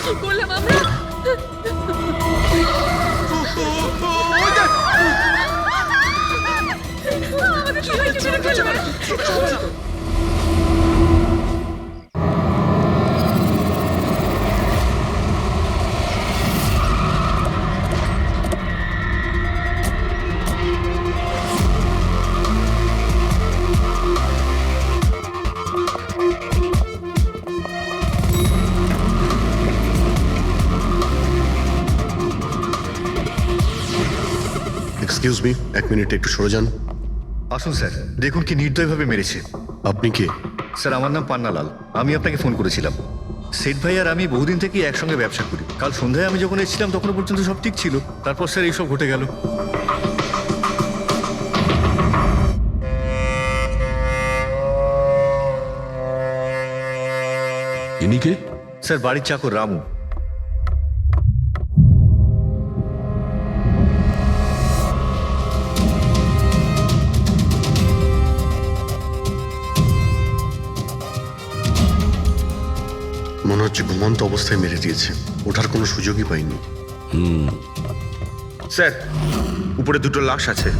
কি করলাম আমরা? আমাদের সবাইকে মেরে ফেলবে। এক্সকিউজ মি, এক মিনিট একটু সরে যান। আসুন স্যার, দেখুন কি নির্দয়ভাবে মেরেছে। আপনি কে? স্যার, আমার নাম পান্নালাল। আমি আপনাকে ফোন করেছিলাম। সেট ভাই আর আমি বহুদিন থেকেই একসঙ্গে ব্যবসা করি। কাল সন্ধ্যায় আমি যখন এসেছিলাম তখনও পর্যন্ত সব ঠিক ছিল। তারপর স্যার এইসব ঘটে গেল। ইনি কে? স্যার, বাড়ির চাকর রামু। মনে হচ্ছে ঘুমন্ত অবস্থায় মেরে দিয়েছে, ওঠার কোনো সুযোগই পাইনি। স্যার, উপরে দুটো লাশ আছে।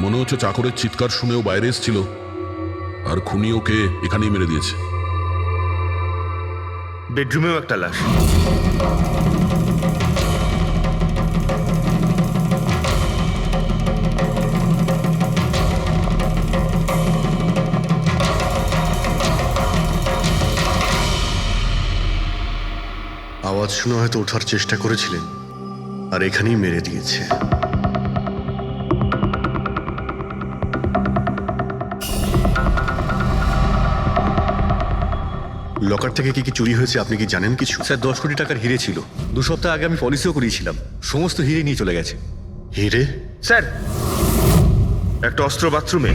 মনে হচ্ছে চাকরের চিৎকার শুনেও বাইরে এসেছিল, আর খুনি ওকে এখানেই মেরে দিয়েছে। বেডরুমেও একটা লাশ। আওয়াজ শুনে হয়তো ওঠার চেষ্টা করেছিলেন, আর এখানেই মেরে দিয়েছে। লকার থেকে কি কি চুরি হয়েছে আপনি কি জানেন কিছু? স্যার, 10 কোটি টাকার হিরে ছিল। 2 সপ্তাহ আগে আমি পলিসিও করিয়েছিলাম। সমস্ত হিরে নিয়ে চলে গেছে। হিরে? স্যার, একটা অস্ত্র বাথরুমে।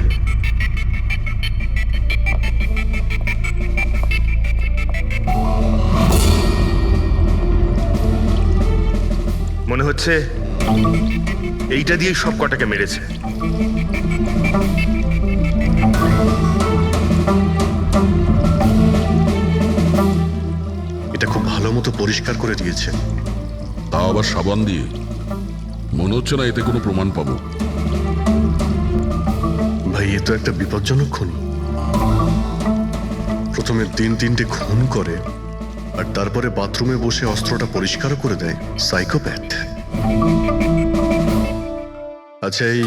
মনে হচ্ছে এইটা দিয়ে সব কটাকে মেরেছে। এটা খুব ভালো মতো পরিষ্কার করে দিয়েছে। তা আবার সাবান দিয়ে। মনে হচ্ছে না এতে কোনো প্রমাণ পাবো। ভাই, এ তো একটা বিপজ্জনক খুনি। প্রথমে 3-3টে খুন করে, আর তারপরে বাথরুমে বসে অস্ত্রটা পরিষ্কার করে দেয়। সাইকোপ্যাথ। আচ্ছা, এই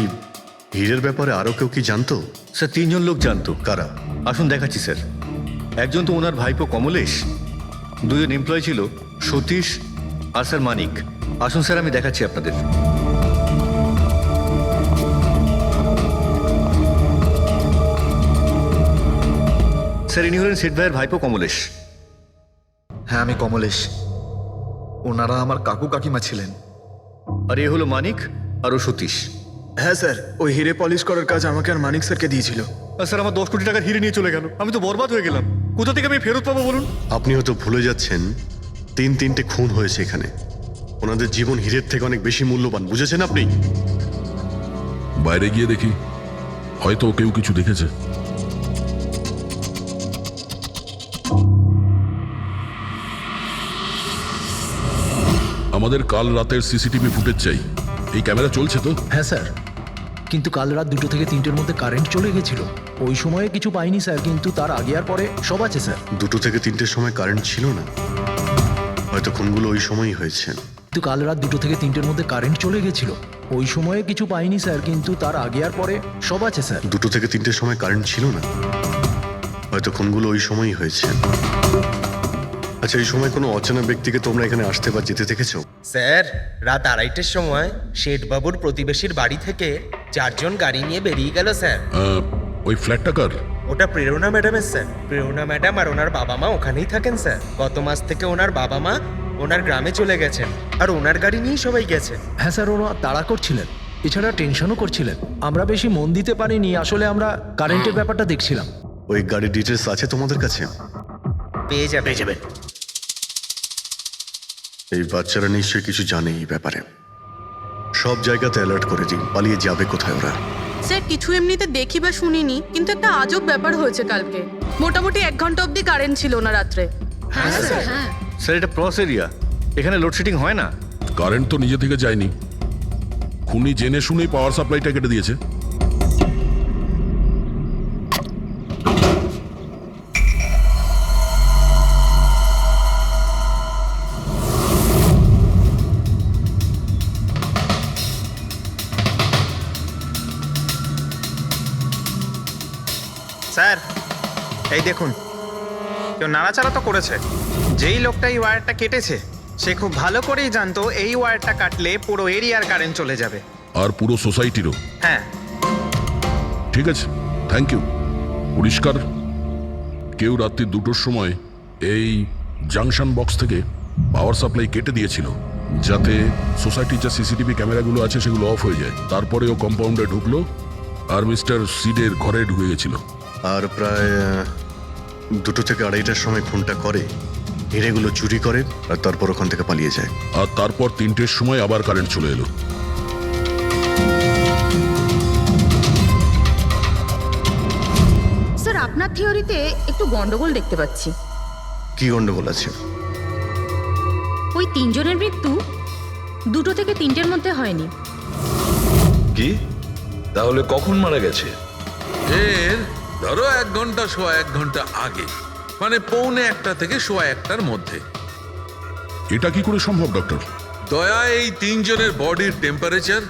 হীরের ব্যাপারে আরো কেউ কি জানতো? স্যার, 3 জন লোক জানতো। কারা? আসুন দেখাচ্ছি স্যার। একজন তো ওনার ভাইপো কমলেশ। 2 জন এমপ্লয় ছিল, সতীশ আর স্যার মানিক। আসুন স্যার, আমি দেখাচ্ছি আপনাদের। স্যার, ইনি হলেন সেট ভাইয়ের ভাইপো কমলেশ। হ্যাঁ, আমি কমলেশ। ওনারা আমার কাকু কাকিমা ছিলেন। আর এ হলো মানিক, আর ও সতীশ। হ্যাঁ স্যার, ওই হিরে পলিশ করার কাজ আমাকে আর মানিক স্যারকে দিয়েছিল। আর স্যার, আমার 10 কোটি টাকার হিরে নিয়ে চলে গেল। আমি তো বরবাদ হয়ে গেলাম। কোথা থেকে আমি ফেরত পাবো বলুন? আপনি হয়তো ভুলে যাচ্ছেন 3-3টে খুন হয়েছে এখানে। ওনাদের জীবন হীরের থেকে অনেক বেশি মূল্যবান, বুঝেছেন আপনি? বাইরে গিয়ে দেখি, হয়তো কেউ কিছু দেখেছে। আমাদের কাল রাতের সিসিটিভি ফুটেজ চাই। এই ক্যামেরা চলছে তো? হ্যাঁ স্যার, কিন্তু কাল রাত 2 থেকে 3টের মধ্যে কারেন্ট চলে গেছিল। ওই সময়ে কিছু পাইনি স্যার, কিন্তু তার আগে আর পরে সব আছে স্যার। 2 থেকে 3টের সময় কারেন্ট ছিল না, হয়তো খুনগুলো ওই সময়ই হয়েছে। কিন্তু কাল রাত 2 থেকে 3টের মধ্যে কারেন্ট চলে গেছিল। ওই সময়ে কিছু পাইনি স্যার, কিন্তু তার আগে আর পরে সব আছে স্যার। 2 থেকে 3টের সময় কারেন্ট ছিল না, হয়তো খুনগুলো ওই সময়ই হয়েছে। আচ্ছা, এই সময় কোনো অচেনা ব্যক্তিকে তোমরা এখানে আসতে বা যেতে দেখেছো? স্যার, রাত 2:30টার সময় শেঠবাবুর প্রতিবেশীর বাড়ি থেকে 4 জন গাড়ি নিয়ে বেরিয়ে গেল স্যার। ওই ফ্ল্যাটটা কার? ওটা প্রেরণা ম্যাডামের স্যার। প্রেরণা ম্যাডাম আর ওনার বাবা মা ওখানেই থাকেন স্যার। গত মাস থেকে ওনার বাবা মা ওনার গ্রামে চলে গেছেন, আর ওনার গাড়ি নিয়েই সবাই গেছে। হ্যাঁ স্যার, ওরা তাড়া করছিলেন। এছাড়া টেনশনও করছিলেন। আমরা বেশি মন দিতে পারিনি, আসলে আমরা কারেন্টের ব্যাপারটা দেখছিলাম। ওই গাড়ির ডিটেলস আছে তোমাদের কাছে? পেয়ে যাবে এই বাচ্চারা নিশ্চয়ই কিছু জানে এই ব্যাপারে। সব জায়গাতে অ্যালার্ট করে দিন, পালিয়ে যাবে কোথায় ওরা। স্যার কিছু এমনিতে দেখি বা শুনিনি, কিন্তু একটা আজব ব্যাপার হয়েছে কালকে। মোটামুটি 1 ঘন্টা অবধি কারেন্ট ছিল না রাত্রে। হ্যাঁ স্যার, হ্যাঁ। স্যার এটা ক্রস এরিয়া, এখানে লোডশেডিং হয় না। কারেন্ট তো নিজে থেকে যায়নি, খুনি জেনে শুনেই পাওয়ার সাপ্লাইটা কেটে দিয়েছে। স্যার এই দেখুন, কেউ নাড়াচাড়া তো করেছে। যেই লোকটা এই ওয়্যারটা কেটেছে সে খুব ভালো করেই জানতো এই ওয়্যারটা কাটলে পুরো এরিয়ার কারেন্ট চলে যাবে। আর পুরো সোসাইটিরও। হ্যাঁ, ঠিক আছে, থ্যাংক ইউ। পরিষ্কার, কেউ রাত্রি 2টোর সময় এই জাংশন বক্স থেকে পাওয়ার সাপ্লাই কেটে দিয়েছিল, যাতে সোসাইটির যা সিসিটিভি ক্যামেরাগুলো আছে সেগুলো অফ হয়ে যায়। তারপরে ও কম্পাউন্ডে ঢুকলো আর মিস্টার সিডের ঘরে ঢুকে গেছিল। আর প্রায় 2টো থেকে 2:30টার সময় খুনটা করে, হিরেগুলো চুরি করে আর তারপর ওখান থেকে পালিয়ে যায়। আর তারপর 3টের সময় আবার কারেন্ট চলে এলো। স্যার আপনার থিওরিতে একটু গন্ডগোল দেখতে পাচ্ছি। কি গন্ডগোল আছে? ওই 3 জনের মৃত্যু 2টো থেকে 3টের মধ্যে হয়নি। কি তাহলে কখন মারা গেছে? এর ধরো 1 ঘন্টা 1 ঘন্টা আগে, মানে 1:45 থেকে 1:15টার মধ্যে। এটা কি করে সম্ভব ডক্টর? দয়া, এই 3 জনের বডির টেম্পারেচার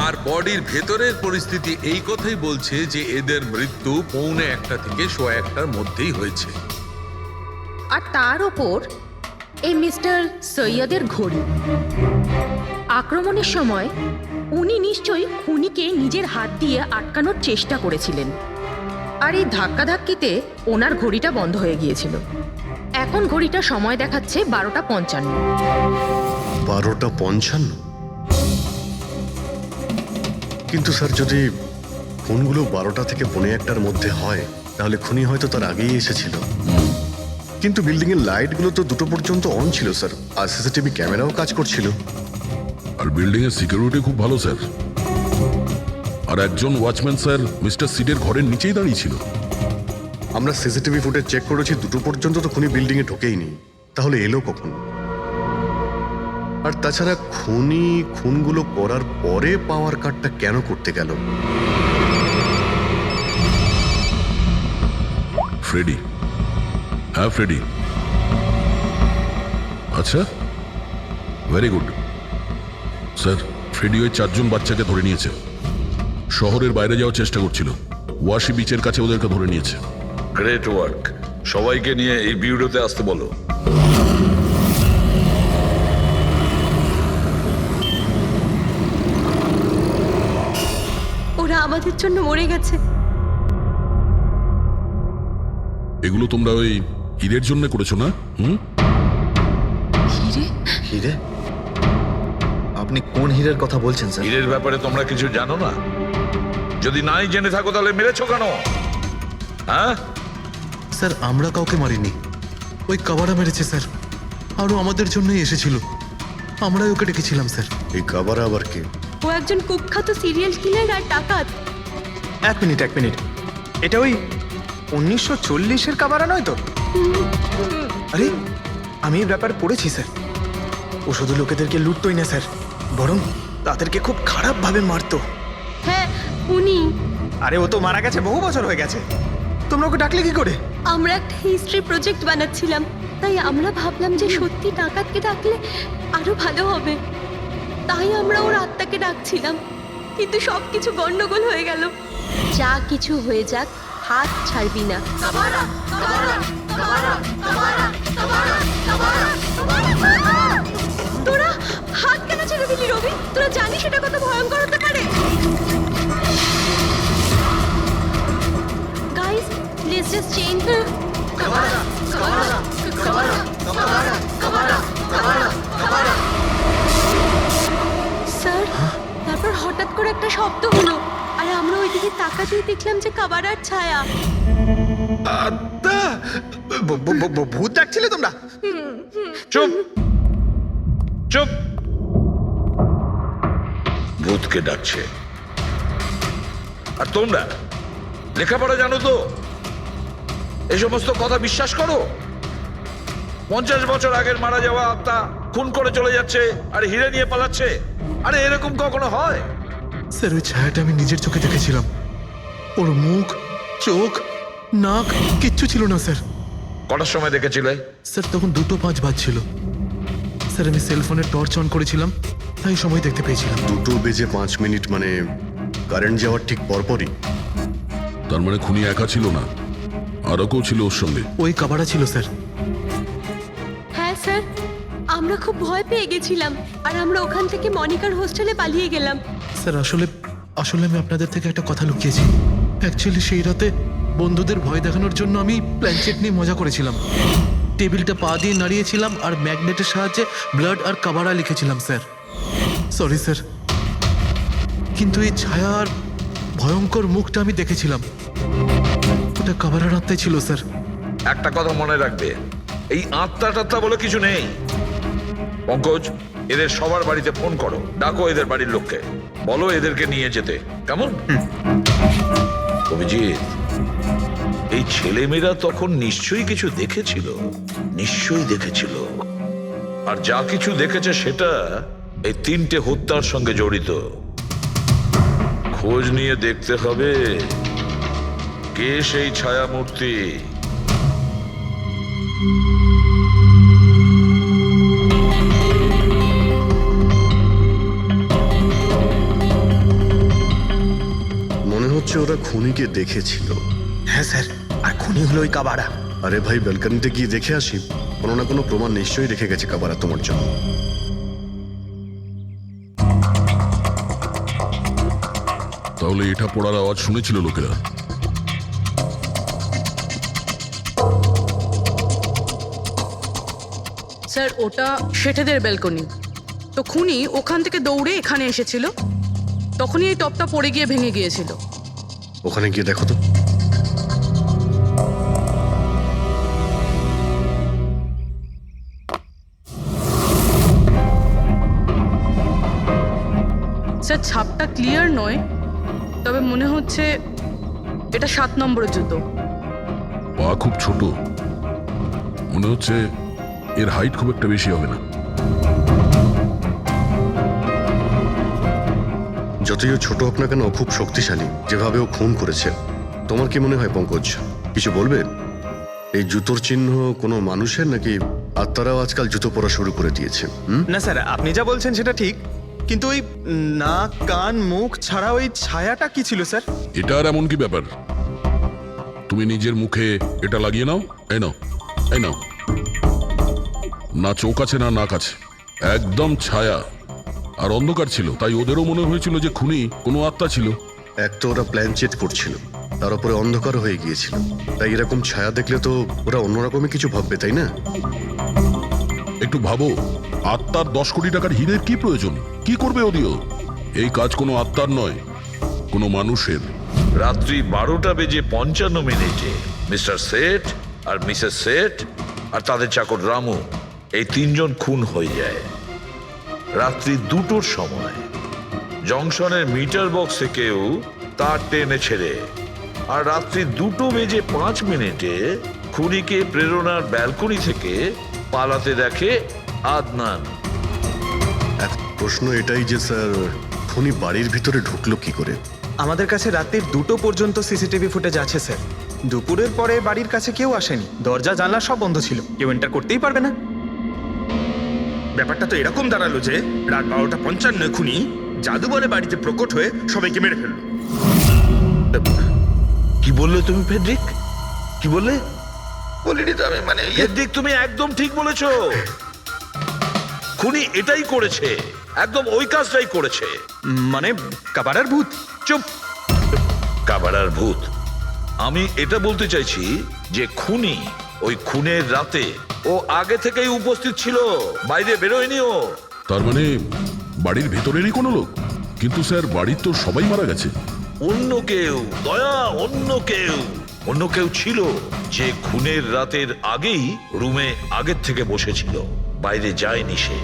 আর বডির ভেতরের পরিস্থিতি এই কথাই বলছে যে এদের মৃত্যু 1:45 থেকে 1:15টার মধ্যেই হয়েছে। আর তার ওপর এই মিস্টার সৈয়দের ঘড়ি। আক্রমণের সময় উনি নিশ্চয়ই খুনিকে নিজের হাত দিয়ে আটকানোর চেষ্টা করেছিলেন, আর এই ধাক্কাধাক্কিতে ওনার ঘড়িটা বন্ধ হয়ে গিয়েছিল। এখন ঘড়িটা সময় দেখাচ্ছে 12:55। 12:55? কিন্তু স্যার, যদি খুনগুলো 12টা থেকে 1:15টার মধ্যে হয় তাহলে খুনি হয়তো তার আগেই এসেছিল। কিন্তু বিল্ডিং এর লাইটগুলো তো 2টো পর্যন্ত অন ছিল স্যার, আর সিসিটিভি ক্যামেরাও কাজ করছিল। আর বিল্ডিং এর সিকিউরিটি খুব ভালো স্যার। আর একজন ওয়াচম্যান স্যার মিস্টার সিডের ঘরের নিচেই দাঁড়িয়ে ছিল। আমরা সিসিটিভি ফুটেজ চেক করেছি, 2টো পর্যন্ত তো খুনি বিল্ডিং এ ঢোকেইনি। তাহলে এলো কখন? আর তাছাড়া খুনি খুনগুলো করার পরে পাওয়ার কাটটা কেন করতে গেল? ফ্রেডি। হ্যাঁ ফ্রেডি। আচ্ছা, ভেরি গুড স্যার। ফ্রেডি ওই 4 জন বাচ্চাকে ধরে নিয়েছে। শহরের বাইরে যাওয়ার চেষ্টা করছিল, ওয়াশি বিচের কাছে ওদেরকে ধরে নিয়েছে। Great work. সবাইকে নিয়ে এই বিউরোতে আসতে বলো। ওরা আমাদের জন্য মরে গেছে। এগুলো তোমরা ওই হিরের জন্য করেছো না? হিরে? আপনি কোন হীরের কথা বলছেন স্যার? হীরের ব্যাপারে তোমরা কিছু জানো না? যদি নাই জেনে থাকো তাহলে মেরেছো কেন? হ্যাঁ স্যার, আমরা কাউকে মারিনি, ওই কাবারা মেরেছে স্যার। আরও আমাদের জন্যই এসেছিল, আমরাই ওকে ডেকেছিলাম স্যার। এই কাবারা আবার কে? ও একজন কুখ্যাত সিরিয়াল কিলার আর ডাকাত। এক মিনিট, এটা ওই 1940-এর কাবারা নয় তো? আরে আমি এই ব্যাপারে পড়েছি স্যার। ও শুধু লোকেদেরকে লুটতোই না স্যার, বরং তাদেরকে খুব খারাপভাবে মারতো। হ্যাঁ উনি। আরে ও তো মারা গেছে, বহু বছর হয়ে গেছে। তোমরা ওকে ডাকলে কি করে? আমরা একটা হিস্ট্রি প্রজেক্ট বানাচ্ছিলাম, তাই আমরা ভাবলাম যে সত্যি ডাকাতকে ডাকলে আরো ভালো হবে। তাই আমরা ওর আত্মাকে ডাকছিলাম, কিন্তু সবকিছু গন্ডগোল হয়ে গেল। যা কিছু হয়ে যাক, হাত ছাড়বি না। তোরা হাত কেন ছেড়ে দিলি রবি? তোরা জানিস এটা কত ভয়ঙ্কর হতে পারে? Guys, let's just change the sir. তারপর হঠাৎ বাইরে তাকাতেই দেখলাম যে কাবারার ছায়া। আত্মা ভূত দেখছিলে তোমরা? চুপ চুপ। ভূতকে ডাকছে। আর তোমরা লেখাপড়া জানো তো? এই সমস্ত কথা বিশ্বাস করো? 50 বছর আগের মারা যাওয়া আত্মা খুন করে চলে যাচ্ছে আর হিরে নিয়ে পালাচ্ছে। আরে এরকম কখনো হয়? স্যার ওই ছায়াটা আমি নিজের চোখে দেখেছিলাম। ওর মুখ, চোখ, নাক কিচ্ছু ছিল না স্যার। কটার সময় দেখেছিলে? স্যার তখন 2:05 বাজছিল। স্যার আমি সেলফোনের টর্চ অন করেছিলাম, তাই সময় দেখতে পেয়েছিলাম। 2:05 মানে কারেন্ট যাওয়ার ঠিক পরপরই। তার মানে খুনি একা ছিল না, আরও কেউ ছিল ওর সঙ্গে। ওই কাবারা ছিল স্যার। হ্যাঁ স্যার, আমরা খুব ভয় পেয়ে গেছিলাম আর আমরা ওখান থেকে মনিকার হোস্টেলে পালিয়ে গেলাম। স্যার আসলে আমি আপনাদের থেকে একটা কথা লুকিয়েছি। অ্যাকচুয়ালি সেই রাতে বন্ধুদের ভয় দেখানোর জন্য আমি প্ল্যানচেট নিয়ে মজা করেছিলাম। টেবিলটা পা দিয়ে নাড়িয়েছিলাম আর ম্যাগনেটের সাহায্যে ব্লাড আর কাবারা লিখেছিলাম স্যার। সরি স্যার, কিন্তু এই ছায়া আর ভয়ঙ্কর মুখটা আমি দেখেছিলাম, ওটা কাবারার আত্মাই ছিল স্যার। একটা কথা মনে রাখবে, এই আত্মা টাত্মা বলে কিছু নেই। পঙ্কজ, এদের সবার বাড়িতে ফোন করো, ডাকো এদের বাড়ির লোককে, বলো এদেরকে নিয়ে যেতে। কেমন? অভিজিৎ, এই ছেলেমেয়েরা তখন নিশ্চয়ই কিছু দেখেছিল, নিশ্চয়ই দেখেছিল। আর যা কিছু দেখেছে সেটা এই 3টে হত্যার সঙ্গে জড়িত। খোঁজ নিয়ে দেখতে হবে কে সেই ছায়ামূর্তি। মনে হচ্ছে ওরা খুনিকে দেখেছিল। হ্যাঁ স্যার, আর খুনি হলো ওই কাবারা। আরে ভাই, ব্যালকনিতে গিয়ে দেখে আসি। কোনো না কোনো প্রমাণ নিশ্চয়ই রেখে গেছে কাবারা তোমার জন্য। তাহলে এটা পড়ার আওয়াজ শুনেছিল লোকেরা। স্যার ওটা শেঠেদের ব্যালকনি। তো খুনি ওখান থেকে দৌড়ে এখানে এসেছিল, তখনই এই টপটা পড়ে গিয়ে ভেঙে গিয়েছিল। ওখানে গিয়ে দেখো তো। স্যার ছাপটা ক্লিয়ার নয়, তবে মনে হচ্ছে এটা 7 নম্বরের জুতো। পা খুব ছোট, মনে হচ্ছে এর হাইট খুব একটা বেশি হবে না। যতই ও ছোট হোক না কেন, ও খুব শক্তিশালী। যেভাবে ও খুন করেছে, তোমার কি মনে হয় পঙ্কজ? কিছু বলবে? এই জুতোর চিহ্ন কোনো মানুষের, নাকি আত্মারাও আজকাল জুতো পরা শুরু করে দিয়েছে? না স্যার, আপনি যা বলছেন সেটা ঠিক, কিন্তু ওই নাক, কান, মুখ ছাড়া ওই ছায়াটা কি ছিল স্যার? এটা আর এমন কি ব্যাপার? তুমি নিজের মুখে এটা লাগিয়ে নাও। এই নাও, এই নাও। না চোখ আছে না নাক আছে, একদম ছায়া। আর অন্ধকার ছিল, তাই ওদেরও মনে হয়েছিল যে খুনি কোনো আত্মা ছিল। এক তো ওরা প্ল্যানচেট করছিল, তার উপরে অন্ধকার হয়ে গিয়েছিল, তাই এরকম ছায়া দেখলে তো ওরা অন্যরকমই কিছু ভাববে, তাই না? একটু ভাবো, আত্মার 10 কোটি টাকার হীরের কি প্রয়োজন? কি করবে ওদিও? এই কাজ কোনো আত্মার নয়, কোনো মানুষের। রাত্রি 12:55 মিস্টার সেঠ আর মিসেস সেঠ আর তাদের চাকর রামু, এই 3 জন খুন হয়ে যায় রাত্রি 2টোর সময়। জংশনের মিটার বক্সে কেউ তার টেনে ছেড়ে। আর রাত্রি 2:05 খুনিকে প্রেরণার ব্যালকনি থেকে পালাতে দেখে আদনান। এক প্রশ্ন এটাই যে স্যার, খুনি বাড়ির ভিতরে ঢুকলো কি করে? আমাদের কাছে রাত্রির 2টো পর্যন্ত সিসিটিভি ফুটেজ আছে স্যার। দুপুরের পরে বাড়ির কাছে কেউ আসেনি, দরজা জানলা সব বন্ধ ছিল, কেউ এন্টার করতেই পারবে না। ব্যাপারটা তো এরকম দাঁড়ালো যে রাত 12:55 খুনি জাদু বলে বাড়িতে প্রকট হয়ে সবাইকে মেরে ফেললো। কি বললে তুমি ফেডরিক? কি বললে? বলিনি তো আমি, মানে ফেডরিক, তুমি একদম ঠিক বলেছো। খুনি এটাই করেছে, একদম ওই কাজটাই করেছে। মানে কাবারার ভূত? চুপ! কাবারার ভূত? আমি এটা বলতে চাইছি যে খুনি ওই খুনের রাতে ও আগে থেকেই উপস্থিত ছিল, বাইরে বেরোয়নি ও। তার মানে বাড়ির ভেতরেরই কোনো লোক? কিন্তু স্যার বাড়ির তো সবাই মারা গেছে। অন্য কেউ, দয়া, অন্য কেউ ছিল যে খুনের রাতের আগেই রুমে আগের থেকে বসেছিল, বাইরে যায়নি সে।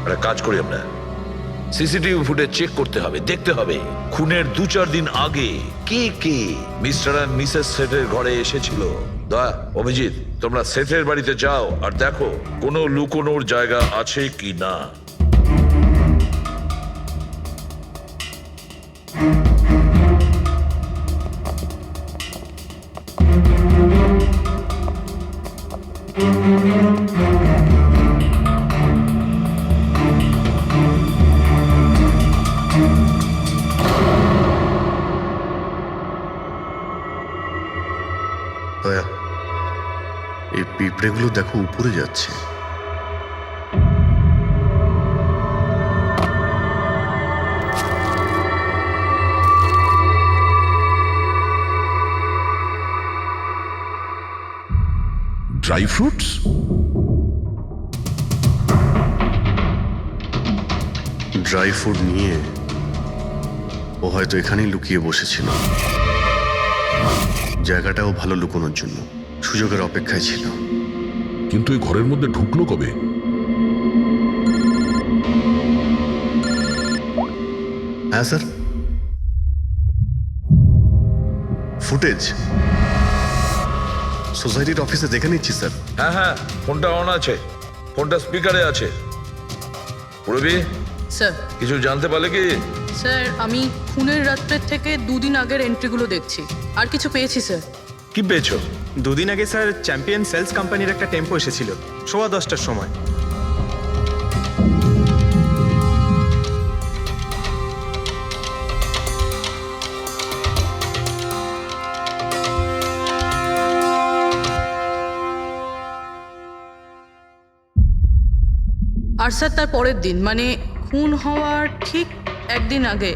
একটা কাজ করি আমরা, সিসিটিভি ফুটেজ চেক করতে হবে, দেখতে হবে খুনের 2-4 দিন আগে কে কে মিস্টার অ্যান্ড মিসেস সেটের ঘরে এসেছিল। দয়া, অভিজিৎ, তোমরা সেটের বাড়িতে যাও আর দেখো কোনো লুকোনোর জায়গা আছে কি না। দয়া, এই পিঁপড়েগুলো দেখো উপরে যাচ্ছে। Dry fruits? ড্রাই ফ্রুট নিয়ে ও হয়তো এখানেই লুকিয়ে বসেছিল। জায়গাটাও ভালো লুকোনোর জন্য সুযোগের অপেক্ষায় ছিল। কিন্তু এই ঘরের মধ্যে ঢুকলো কবে? হ্যাঁ স্যার, ফুটেজ সোসাইটির অফিসে দেখে নিচ্ছি স্যার। হ্যাঁ হ্যাঁ, ফোনটা অন আছে, ফোনটা স্পিকারে আছে। পুরবি স্যার, কিছু জানতে পারলে কি? স্যার আমি খুনের রাত্রের থেকে 2 দিন আগের এন্ট্রিগুলো দেখছি, আর কিছু পেয়েছি স্যার। কি পেয়েছো? 2 দিন আগে স্যার চ্যাম্পিয়ন সেলস কোম্পানির একটা টেম্পো এসেছিল 10:15টার সময়। আর স্যার তার পরের দিন মানে খুন হওয়ার ঠিক 1 দিন আগে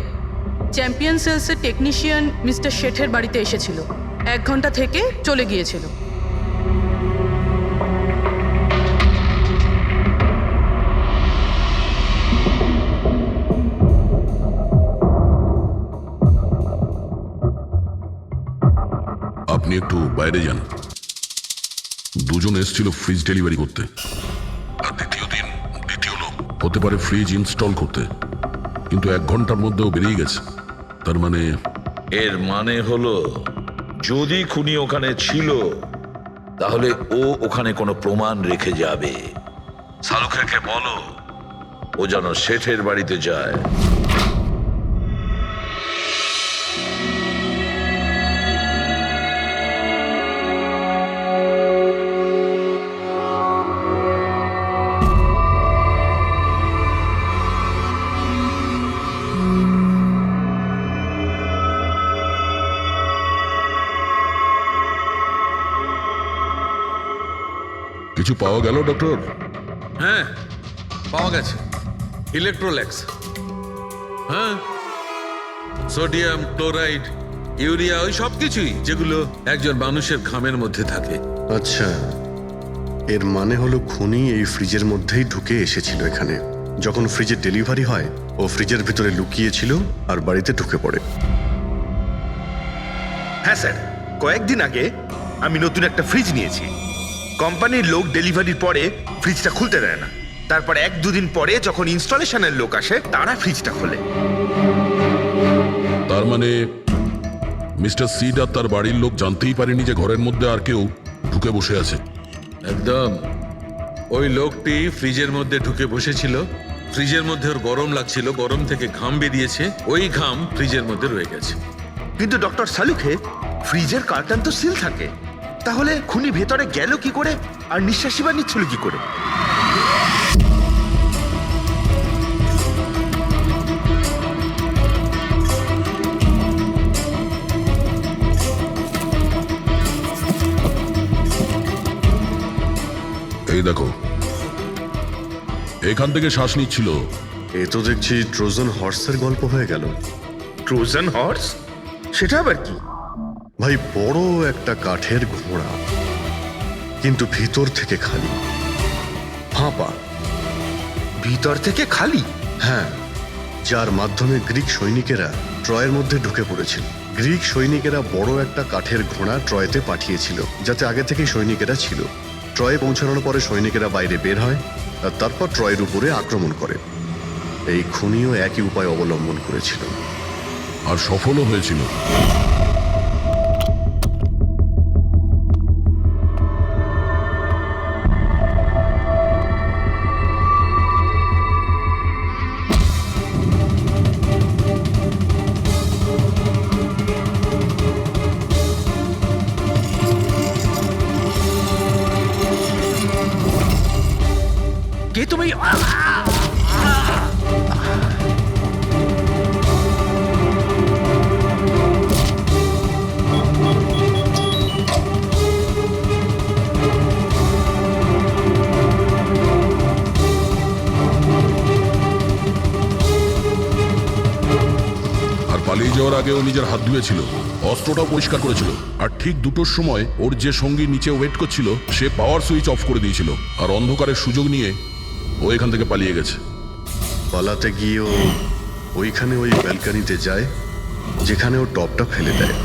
চ্যাম্পিয়ন সেলসের টেকনিশিয়ান মিস্টার শেঠের বাড়িতে এসেছিল, 1 ঘন্টা থেকে চলে গিয়েছিল। আপনি একটু বাইরে যান। দুজন এসেছিল ফ্রিজ ডেলিভারি করতে, আর দ্বিতীয় লোক হতে পারে ফ্রিজ ইনস্টল করতে, কিন্তু 1 ঘন্টার মধ্যেও বেরিয়ে গেছে। তার মানে এর মানে হলো যদি খুনি ওখানে ছিল তাহলে ও ওখানে কোনো প্রমাণ রেখে যাবে। শালুখেরকে বলো ও যেন শেঠের বাড়িতে যায়। কিছু পাওয়া গেল ডক্টর? হ্যাঁ, পাওয়া গেছে ইলেকট্রোল্যাক্স। হ্যাঁ, সোডিয়াম ক্লোরাইড, ইউরিয়া, ওই সব কিছুই যেগুলো একজন মানুষের ঘামের মধ্যে থাকে। আচ্ছা, এর মানে হলো খুনি এই ফ্রিজের মধ্যেই ঢুকে এসেছিল এখানে। যখন ফ্রিজের ডেলিভারি হয় ও ফ্রিজের ভিতরে লুকিয়েছিল আর বাড়িতে ঢুকে পড়ে। হ্যাঁ স্যার, কয়েকদিন আগে আমি নতুন একটা ফ্রিজ নিয়েছি। কোম্পানির লোক ডেলিভারির পরে ফ্রিজটা খুলতে দেয় না। তারপর 1-2 দিন পরে যখন ইনস্টলেশনের লোক আসে তারা ফ্রিজটা খোলে। তার মানে মিস্টার সিড আর তার বাড়ির লোক জানতেই পারেনি যে ঘরের মধ্যে আর কেউ ঢুকে বসে আছে। একদম, ওই লোকটি ফ্রিজের মধ্যে ঢুকে বসেছিল, ফ্রিজের মধ্যে ওর গরম লাগছিল, গরম থেকে ঘাম বেরিয়েছে, ওই ঘাম ফ্রিজের মধ্যে রয়ে গেছে। কিন্তু ডক্টর শালুখে, ফ্রিজের কার্টন তো সিল থাকে, তাহলে খুনি ভেতরে গেল কি করে আর নিঃশ্বাসই বা নিচ্ছিল কি করে? এই দেখো, এখান থেকে শ্বাস নিচ্ছিল। এ তো দেখছি ট্রোজান হর্সের গল্প হয়ে গেল। Trojan horse? সেটা আবার কি? ভাই, বড় একটা কাঠের ঘোড়া, কিন্তু ভিতর থেকে খালি, ফাঁপা। ভিতর থেকে খালি? হ্যাঁ, যার মাধ্যমে গ্রিক সৈনিকেরা ট্রয়ের মধ্যে ঢুকে পড়েছিল। গ্রিক সৈনিকেরা বড় একটা কাঠের ঘোড়া ট্রয়েতে পাঠিয়েছিল, যাতে আগে থেকেই সৈনিকেরা ছিল। ট্রয়ে পৌঁছানোর পরে সৈনিকেরা বাইরে বের হয় আর তারপর ট্রয়ের উপরে আক্রমণ করে। এই খুনিও একই উপায় অবলম্বন করেছিল আর সফলও হয়েছিল। কে তুমি? আর পালিয়ে যাওয়ার আগে ও নিজের হাত ধুয়েছিল, অস্ত্রটাও পরিষ্কার করেছিল। আর ঠিক 2টোর সময় ওর যে সঙ্গী নিচে ওয়েট করছিল সে পাওয়ার সুইচ অফ করে দিয়েছিল, আর অন্ধকারের সুযোগ নিয়ে ও এখান থেকে পালিয়ে গেছে। পালাতে গিয়ে ও ওইখানে ওই ব্যালকানিতে যায় যেখানে ও টপটা ফেলে দেয়।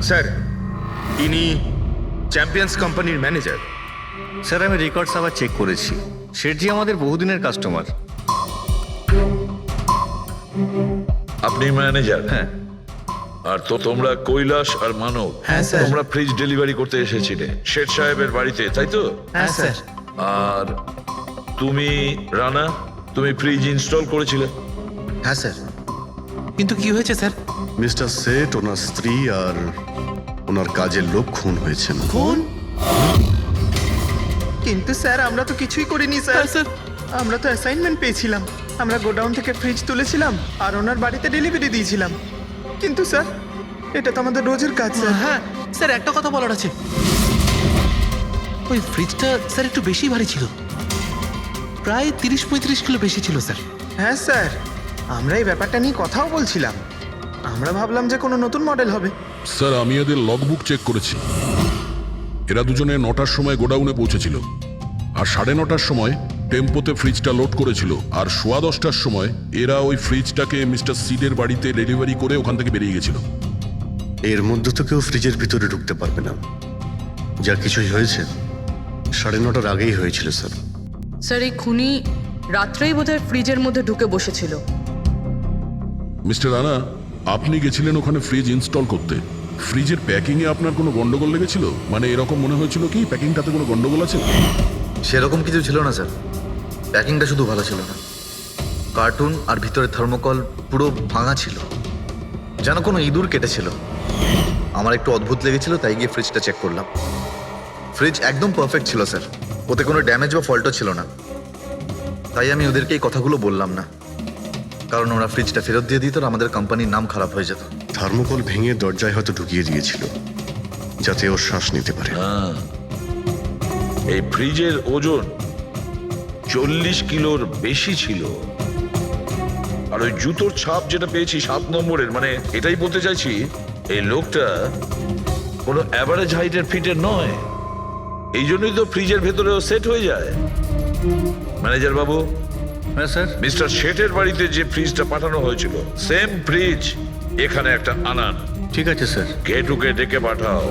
স্যার, ইনি চ্যাম্পিয়ন্স কোম্পানির ম্যানেজার। স্যার আমি রেকর্ডস আবার চেক করেছি, শেঠজি আমাদের বহুদিনের কাস্টমার। আপনি ম্যানেজার? হ্যাঁ। আর তো তোমরা কৈলাস আর মানব, হ্যাঁ, স্যার। তোমরা ফ্রিজ ডেলিভারি করতে এসেছিলে শেঠ সাহেবের বাড়িতে, তাই তো? হ্যাঁ স্যার। আর তুমি রানা, তুমি ফ্রিজ ইনস্টল করেছিলে? হ্যাঁ স্যার। কিন্তু কি হয়েছে স্যার? মিস্টার সেট, ওনার স্ত্রী আর ওনার কাজের লোক খুন হয়েছেন। কোন? কিন্তু স্যার আমরা তো কিছুই করিনি স্যার। স্যার আমরা তো অ্যাসাইনমেন্ট পেয়েছিলাম, আমরা গোডাউন থেকে ফ্রিজ তুলেছিলাম আর ওনার বাড়িতে ডেলিভারি দিয়েছিলাম। কিন্তু স্যার এটা তো আমাদের রোজের কাজ স্যার। হ্যাঁ স্যার, একটা কথা বলার আছে। ওই ফ্রিজটা স্যার একটু বেশি ভারী ছিল, প্রায় 30-35 কিলো বেশি ছিল স্যার। হ্যাঁ স্যার, আমরা এই ব্যাপারটা নিয়ে কথাও বলছিলাম। আমরা ভাবলাম যে কোনো নতুন মডেল হবে। স্যার আমি এদের লগবুক চেক করেছি, এরা দুজনে 9টার সময় গোডাউনে পৌঁছেছিল, আর 9:30টার সময় টেম্পোতে ফ্রিজটা লোড করেছিল, আর 10:15টার সময় এরা ওই ফ্রিজটাকে মিস্টার সিডের বাড়িতে ডেলিভারি করে ওখান থেকে বেরিয়ে গেছিল। এর মধ্যে তো কেউ ফ্রিজের ভিতরে ঢুকতে পারবে না। যা কিছুই হয়েছে 9:30টার আগেই হয়েছিল স্যার। স্যার এই খুনি রাত্রেই বোধহয় ফ্রিজের মধ্যে ঢুকে বসেছিল। মিস্টার রানা, আপনি গেছিলেন ওখানে ফ্রিজ ইনস্টল করতে, ফ্রিজের প্যাকিংয়ে আপনার কোনো গন্ডগোল লেগেছিল? মানে এরকম মনে হয়েছিল কি প্যাকিংটাতে কোনো গন্ডগোল আছে? সেরকম কিছু ছিল না স্যার, প্যাকিংটা শুধু ভালো ছিল না, কার্টুন আর ভিতরে থার্মোকল পুরো ভাঙা ছিল, যেন কোনো ইঁদুর কেটেছিল। আমার একটু অদ্ভুত লেগেছিল, তাই গিয়ে ফ্রিজটা চেক করলাম। ফ্রিজ একদম পারফেক্ট ছিল স্যার, ওতে কোনো ড্যামেজ বা ফল্টও ছিল না। তাই আমি ওদেরকে এই কথাগুলো বললাম না, কারণ ওরা ফ্রিজটা ফেরত দিয়ে দিত আর আমাদের কোম্পানির নাম খারাপ হয়ে যেত। থার্মোকল ভেঙে দরজায় হয়তো ঢুকিয়ে দিয়েছিল যাতে ও শ্বাস নিতে পারে। এই ফ্রিজের ওজন 40 কিলোর বেশি ছিল। আর ওই জুতোর ছাপ যেটা পেয়েছি 7 নম্বরের, মানে এটাই বলতে চাইছি এই লোকটা কোনো অ্যাভারেজ হাইটের ফিটের নয়। এই জন্যই তো ফ্রিজের ভেতরেও সেট হয়ে যায়। ম্যানেজার বাবু, হ্যাঁ স্যার। মিস্টার শেঠের বাড়িতে যে ফ্রিজটা পাঠানো হয়েছিল সেম ফ্রিজ এখানে একটা আনান। ঠিক আছে স্যার। গেটুকে ডেকে পাঠাও।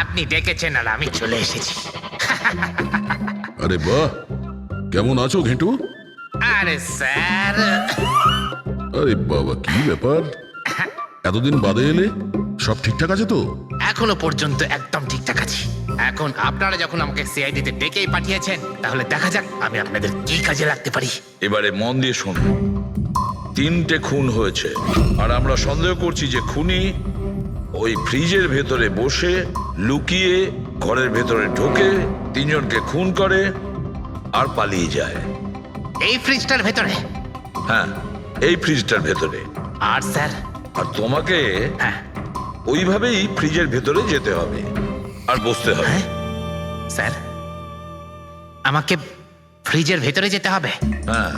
আপনি ডেকেছেন আর আমি চলে এসেছি। আরে বাহ, কেমন আছো ঘেঁটু? আরে স্যার, আরে বাবা, কি ব্যাপার, এতদিন বাদে এলে? সব ঠিকঠাক আছে তো? এখনো পর্যন্ত একদম ঠিকঠাক আছি। এখন আপনারা যখন আমাকে সিআইডিতে ডেকেই পাঠিয়েছেন, তাহলে দেখা যাক আমি আপনাদের কি কাজে লাগতে পারি। এবারে মন দিয়ে শুনুন। 3টে খুন হয়েছে, আর আমরা সন্দেহ করছি যে খুনি ওই ফ্রিজের ভেতরে বসে লুকিয়ে ঘরের ভেতরে ঢোকে, 3 জনকে খুন করে আর পালিয়ে যায়। এই ফ্রিজটার ভেতরে? হ্যাঁ, এই ফ্রিজটার ভেতরে। আর স্যার আর তোমাকে ওইভাবেই ফ্রিজের ভেতরে যেতে হবে আর বসতে হবে। স্যার আমাকে ফ্রিজের ভেতরে যেতে হবে? হ্যাঁ,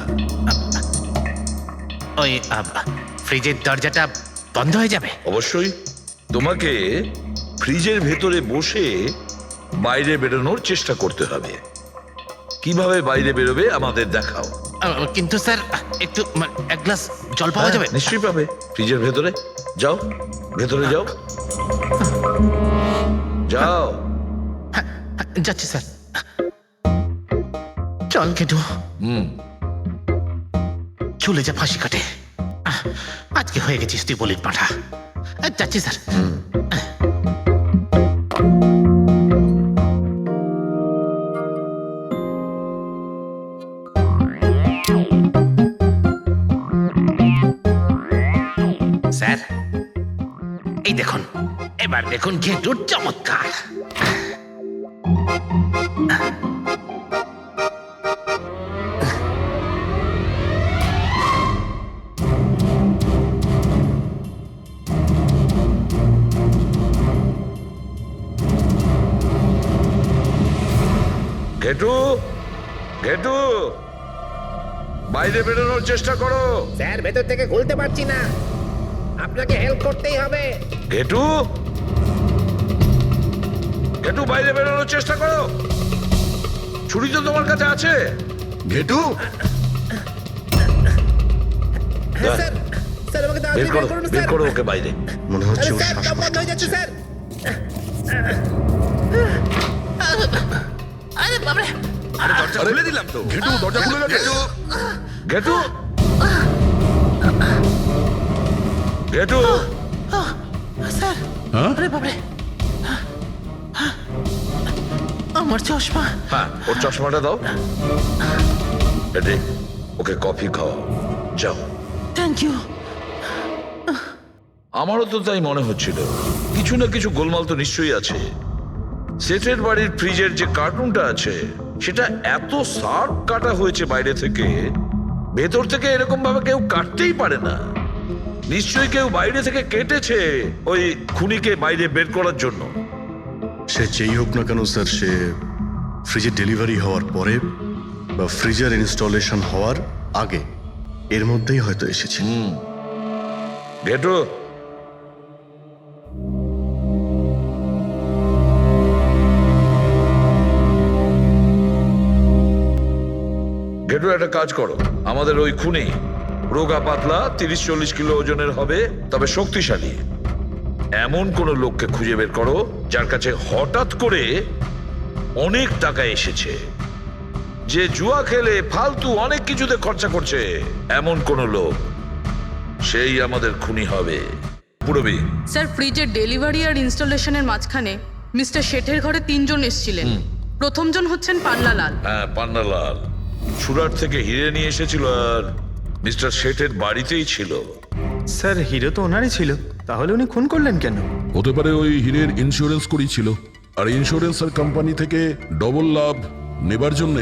ওই ফ্রিজের দরজাটা বন্ধ হয়ে যাবে? অবশ্যই। তোমাকে ফ্রিজের ভেতরে বসে বাইরে বেরোনোর চেষ্টা করতে হবে। কিভাবে বাইরে বেরোবে আমাদের দেখাও। কিন্তু স্যার একটু এক গ্লাস জল পাওয়া যাবে? নিশ্চয়ই পাবে। ফ্রিজের ভেতরে যাও, ভেতরে যাও, যাও। যাচ্ছি স্যার। চল কেটু, চলে যা ফাঁসি কাটে। আজকে হয়ে গেছিস তুই বলির পাঠা। যাচ্ছি স্যার। স্যার এই দেখুন, এবার দেখুন ঘেটুর চমৎকার। ঘেটু, ঘেটু, বাইরে বেরোনোর চেষ্টা করো। স্যার ভেতর থেকে খুলতে পারছি না, আপনাকে হেল্প করতেই হবে। ঘেটু, ঘেটু, বাইরে বেরোনোর চেষ্টা করো। ছুরি তো তোমার কাছে আছে। ঘেটু, স্যার স্যার আমাকে বের করো, বের করো ওকে বাইরে। মনে হচ্ছে ওর স্যার শ্বাসকষ্ট বন্ধ হয়ে যাচ্ছে হচ্ছে। স্যার। আরে বাবারে, দরজা খুলে দিলাম তো। ঘেটু, দরজা খুলে গেছে। ঘেটু, ঘেটু, স্যার আরে বাবারে, আমার চশমা। হ্যাঁ, ওর চশমাটা দাও। এটি ওকে কফি খাওয়াও, যাও। Thank you. আমারও তো তাই মনে হচ্ছিল, কিছু না কিছু গোলমাল তো নিশ্চয়ই আছে। সেটের বাড়ির ফ্রিজের যে কার্টুনটা আছে সেটা এত শার্প কাটা হয়েছে বাইরে থেকে, ভেতর থেকে এরকম ভাবে কেউ কাটতেই পারে না। নিশ্চয়ই কেউ বাইরে থেকে কেটেছে ওই খুনিকে বাইরে বের করার জন্য। সে যেই হোক না কেন স্যার, সে ফ্রিজের ডেলিভারি হওয়ার পরে বা ফ্রিজার ইনস্টলেশন হওয়ার আগে এর মধ্যেই হয়তো এসেছে। ঘেটু, ঘেটু, একটা কাজ করো। আমাদের ওই খুনি রোগা পাতলা 30-40 কিলো ওজনের হবে, তবে শক্তিশালী। এমন কোন লোককে খুঁজে বের করো যার কাছে হঠাৎ করে অনেক টাকা এসেছে, যে জুয়া খেলে ফালতু অনেক কিছুতে খরচা করছে। এমন কোন লোক, সেই আমাদের খুনি হবে। পুরবি, স্যার ফ্রিজের ডেলিভারি আর ইনস্টলেশনের মাঝখানে মিস্টার শেঠের ঘরে 3 জন এসেছিলেন। প্রথমজন হচ্ছেন পান্নালাল। হ্যাঁ, পান্নালাল সুরাট থেকে হিরে নিয়ে এসেছিল আর মিস্টার শেঠের বাড়িতেই ছিল। স্যার হিরো তো ওনারই ছিল, তাহলে উনি খুন করলেন কেন? হতে পারে ওই হীরের ইন্স্যুরেন্স করেছিল, আর ইন্স্যুরেন্সের কোম্পানি থেকে ডবল লাভ নেবার জন্য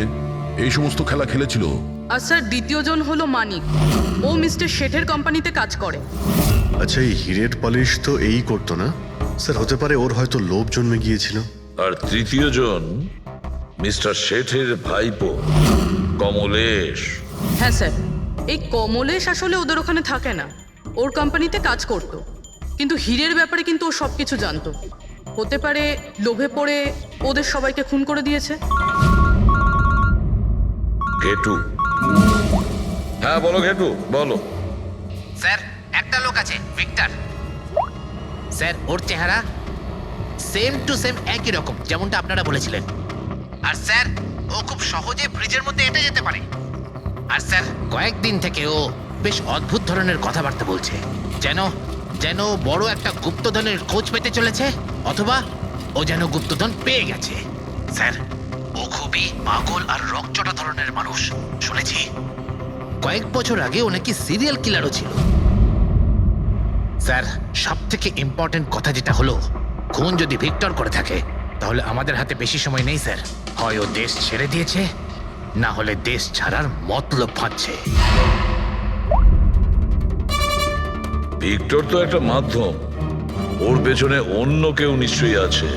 এই সমস্ত খেলা খেলেছিল। আর স্যার দ্বিতীয়জন হলো মানিক, ও মিস্টার শেঠের কোম্পানিতে কাজ করে। আচ্ছা, এই হিরের পালিশ তো এই করতো না স্যার? হতে পারে ওর হয়তো লোভ জন্মে গিয়েছিল। আর তৃতীয় জন মিস্টার শেঠের ভাইপো কমলেশ। হ্যাঁ স্যার, এই কমলেশ আসলে ওদের ওখানে থাকে না, ওর কোম্পানিতে কাজ করত। কিন্তু হীরের ব্যাপারে কিন্তু ও সব কিছু জানতো। হতে পারে লোভে পড়ে ওদের সবাইকে খুন করে দিয়েছে। ঘেটু, হ্যাঁ বলো ঘেটু, বলো। স্যার একটা লোক আছে, ভিক্টর। স্যার ওর চেহারা সেম টু সেম একই রকম যেমনটা আপনারা বলেছিলেন। আর স্যার ও খুব সহজে ফ্রিজের মধ্যে এঁটে যেতে পারে। আর স্যার কয়েকদিন থেকে ও বেশ অদ্ভুত ধরনের কথাবার্তা বলছে, যেন যেন বড় একটা গুপ্তধনের খোঁজ পেতে চলেছে, অথবা ও যেন গুপ্তধন পেয়ে গেছে। স্যার ও খুবই পাগল আর রকচটা ধরনের মানুষ। শুনেছি কয়েক বছর আগে ও নাকি সিরিয়াল কিলারও ছিল। স্যার সব থেকে ইম্পর্টেন্ট কথা যেটা হলো, খুন যদি ভিক্টর করে থাকে তাহলে আমাদের হাতে বেশি সময় নেই স্যার। হয় ও দেশ ছেড়ে দিয়েছে, না হলে দেশ ছাড়ার মতলব ভাবছে। ভিক্টর তো একটা মাধ্যম, ওর পেছনে অন্য কেউ নিশ্চয়ই আছে।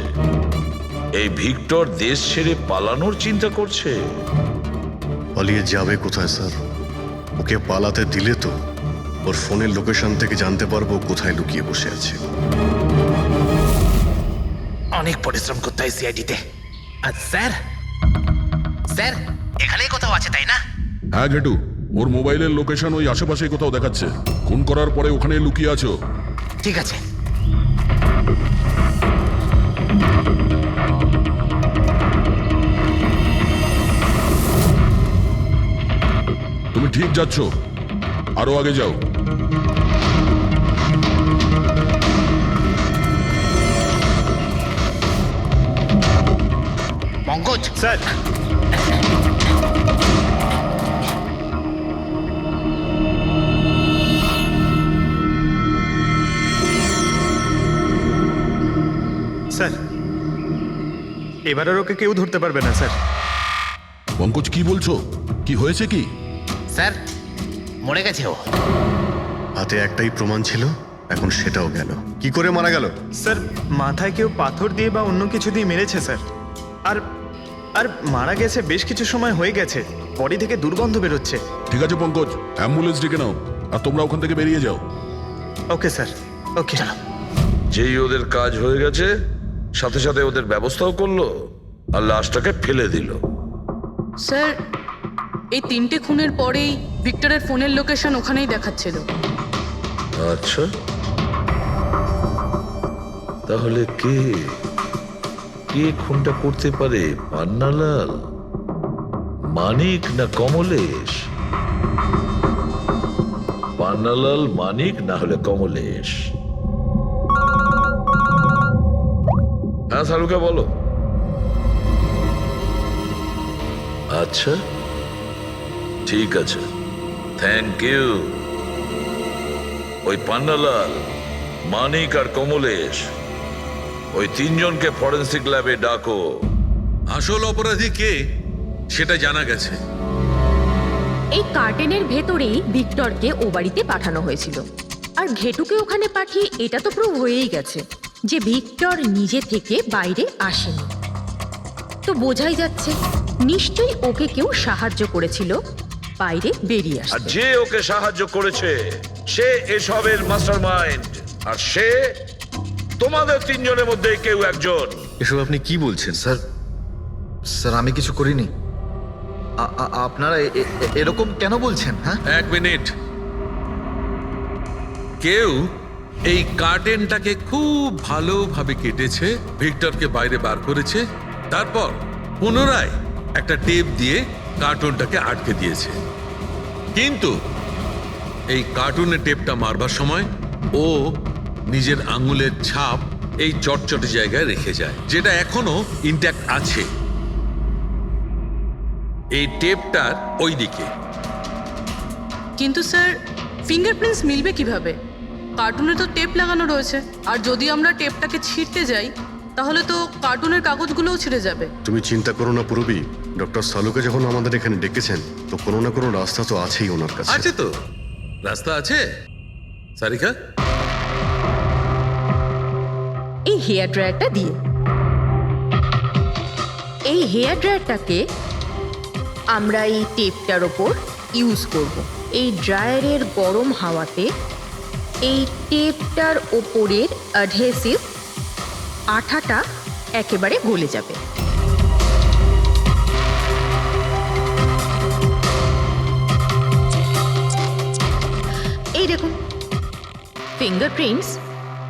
এই ভিক্টর দেশ ছেড়ে পালানোর চিন্তা করছে। পালিয়ে যাবে কোথায় স্যার? ওকে পালাতে দিলে তো ওর ফোনের লোকেশন থেকে জানতে পারবো কোথায় লুকিয়ে বসে আছে। অনেক পরিশ্রম করতে হয় সিআইডিতে। আর স্যার, স্যার এখানেই কোথাও আছে তাই না? হ্যাঁ ঘেটু, ওর মোবাইলের লোকেশন ওই আশেপাশে কোথাও দেখাচ্ছে। খুন করার পরে ওখানে লুকিয়ে আছো। ঠিক আছে। তুমি ঠিক যাচ্ছ, আরো আগে যাও। পঙ্কজ, স্যার, স্যার এবার আর ওকে কেউ ধরতে পারবে না স্যার। পঙ্কজ কি বলছো? কি হয়েছে কি? স্যার মরে গেছে ও। হাতে একটাই প্রমাণ ছিল, এখন সেটাও গেল। কি করে মারা গেল? স্যার মাথায় কেউ পাথর দিয়ে বা অন্য কিছু দিয়ে মেরেছে স্যার। আর আর মারা গেছে বেশ কিছু সময় হয়ে গেছে, বডি থেকে দুর্গন্ধ বেরোচ্ছে। ঠিক আছে পঙ্কজ, অ্যাম্বুলেন্স ডেকে নাও আর তোমরা ওখান থেকে বেরিয়ে যাও। ওকে স্যার, ওকে। যেই ওদের কাজ হয়ে গেছে, সাথে সাথে ওদের ব্যবস্থাও করলো আর লাশটাকে ফেলে দিল। স্যার এই 3টে খুনের পরেই ভিক্টরের ফোনের লোকেশন ওখানেই দেখাচ্ছিল। আচ্ছা, তাহলে কে কে খুনটা করতে পারে? পান্নালাল, মানিক না কমলেশ? পান্নালাল, মানিক না হলে কমলেশ। হ্যাঁ সালুকা বলো। আচ্ছা ঠিক আছে, থ্যাংক ইউ। ওই পান্নালাল, মানিক আর কমলেশ, ওই 3 জনকে ফরেন্সিক ল্যাবে ডাকো। আসল অপরাধী কে সেটা জানা গেছে। এই কার্টেনের ভেতরেই ভিক্টরকে ও বাড়িতে পাঠানো হয়েছিল, আর ঘেটুকে ওখানে পাঠিয়ে এটা তো প্রুভ হয়েই গেছে যে ভিক্টর নিজে থেকে বাইরে আসেনি। তো বোঝাই যাচ্ছে নিশ্চয়ই ওকে কেউ সাহায্য করেছিল বাইরে বেরিয়ে আর আসতে। যে ওকে সাহায্য করেছে সে এসবের মাস্টারমাইন্ড, আর সে তোমাদের 3 জনের মধ্যে কেউ একজন। এসব আপনি কি বলছেন? স্যার, স্যার আমি কিছু করিনি। আপনারা এরকম কেন বলছেন? হ্যাঁ, 1 মিনিট। কেউ এই কার্টেনটাকে খুব ভালোভাবে কেটেছে, ভিক্টরকে বাইরে বার করেছে, তারপর পুনরায় একটা টেপ দিয়ে কার্টুনটাকে আটকে দিয়েছে। কিন্তু এই কার্টুনের টেপটা মারবার সময় ও নিজের আঙুলের ছাপ এই চটচটে জায়গায় রেখে যায়, যেটা এখনো ইনট্যাক্ট আছে। এই টেপটার ওই দিকে। কিন্তু স্যার ফিঙ্গারপ্রিন্টস মিলবে কিভাবে? কার্টুনে তো টেপ লাগানো রয়েছে, আর যদি আমরা টেপটাকে ছিঁড়তে যাই তাহলে তো কার্টুনের কাগজগুলোও ছিঁড়ে যাবে। তুমি চিন্তা করো না পুরবি, ডক্টর সালুকে যখন আমাদের এখানে ডেকেছেন তো কোনো না কোনো রাস্তা তো আছেই ওনার কাছে। আছে তো, রাস্তা আছে। সারিকা, এই হেয়ার ড্রায়ারটা দিয়ে, এই হেয়ার ড্রায়ারটাকে আমরা এই টেপটার ওপর ইউজ করব। এই ড্রায়ারের গরম হাওয়াতে এই টেপটার ওপরের অ্যাডহেসিভ আঠাটা একেবারে গলে যাবে। এই দেখুন, ফিঙ্গারপ্রিন্টস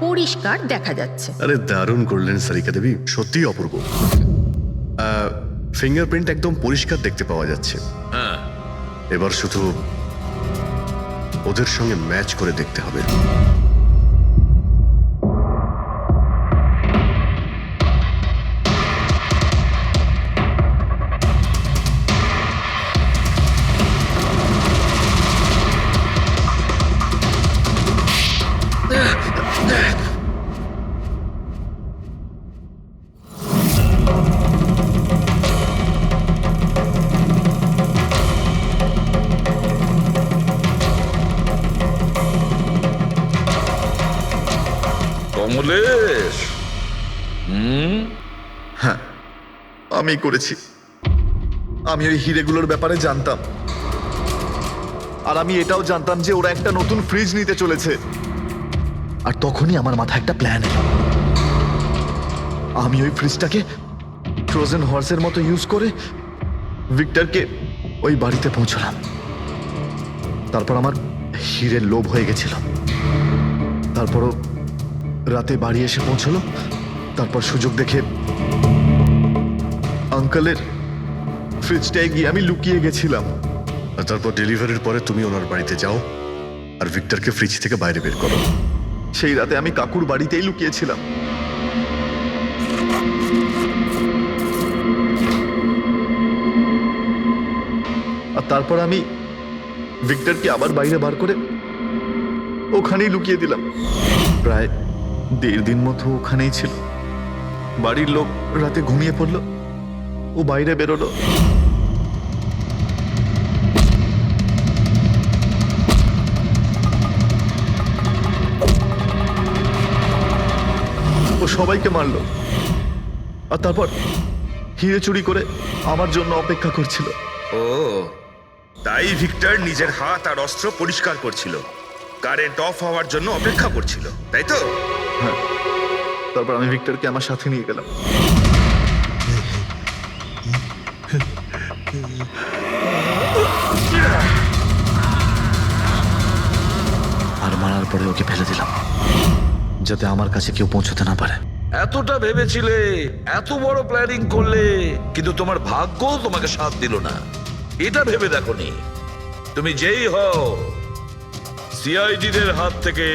পরিষ্কার দেখা যাচ্ছে। আরে দারুণ করলেন সারিকা দেবী, সত্যিই অপূর্ব। ফিঙ্গারপ্রিন্ট একদম পরিষ্কার দেখতে পাওয়া যাচ্ছে। হ্যাঁ, এবার শুধু ওদের সঙ্গে ম্যাচ করে দেখতে হবে। কমলেশ হ্যাঁ, আমি করেছি। আমি ওই হিরেগুলোর ব্যাপারে জানতাম, আর আমি এটাও জানতাম যে ওরা একটা নতুন ফ্রিজ নিতে চলেছে। আর তখনই আমার মাথায় একটা প্ল্যান এলো। আমি ওই ফ্রিজটাকে ফ্রোজেন হর্সের মতো ইউজ করে ভিক্টরকে ওই বাড়িতে পৌঁছলাম। তারপর আমার হিরের লোভ হয়ে গেছিল। তারপরও রাতে বাড়ি এসে পৌঁছলো। তারপর সুযোগ দেখে আঙ্কেলের ফ্রিজটায় গিয়ে আমি লুকিয়ে গেছিলাম। আর তারপর ডেলিভারির পরে তুমি ওনার বাড়িতে যাও আর ভিক্টরকে ফ্রিজ থেকে বাইরে বের করো। সেই রাতে আমি কাকুর বাড়িতেই লুকিয়েছিলাম। আর তারপর আমি ভিক্টরকে আবার বাইরে বার করে ওখানেই লুকিয়ে দিলাম। প্রায় 1.5 দিন মতো ওখানেই ছিল। বাড়ির লোক রাতে ঘুমিয়ে পড়লো, ও বাইরে বেরোলো। ও সবাইকে মারলো, আর তারপর হিরে চুরি করে আমার জন্য অপেক্ষা করছিল। ও তাই ভিক্টর নিজের হাত আর অস্ত্র পরিষ্কার করছিল, কারেন্ট অফ হওয়ার জন্য অপেক্ষা করছিল, তাই তো? হ্যাঁ, তারপর আমি ভিক্টরকে আমার সাথে নিয়ে গেলাম। আর মারার পরে ওকে ফেলে দিলাম, যাতে আমার কাছে কেউ পৌঁছতে না পারে। এতটা ভেবেছিলে, এত বড় প্ল্যানিং করলে, কিন্তু তোমার ভাগ্য তোমাকে সাথ দিল না। এটা ভেবে দেখোনি তুমি যেই হও সিআইডিদের হাত থেকে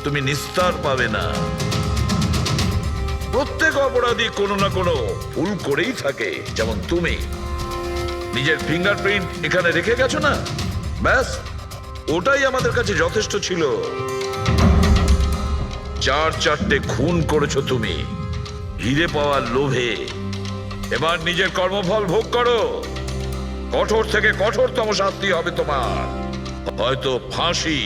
তুমি নিস্তার পাবে না। প্রত্যেক অপরাধী কোনো না কোনো ভুল করেই থাকে। যেমন তুমি নিজের ফিঙ্গারপ্রিন্ট এখানে রেখে গেছো না, ব্যাস ওটাই আমাদের কাছে যথেষ্ট ছিল। 4 খুন করেছো তুমি হিরে পাওয়ার লোভে। এবার নিজের কর্মফল ভোগ করো। কঠোর থেকে কঠোরতম শাস্তি হবে তোমার, হয়তো ফাঁসি।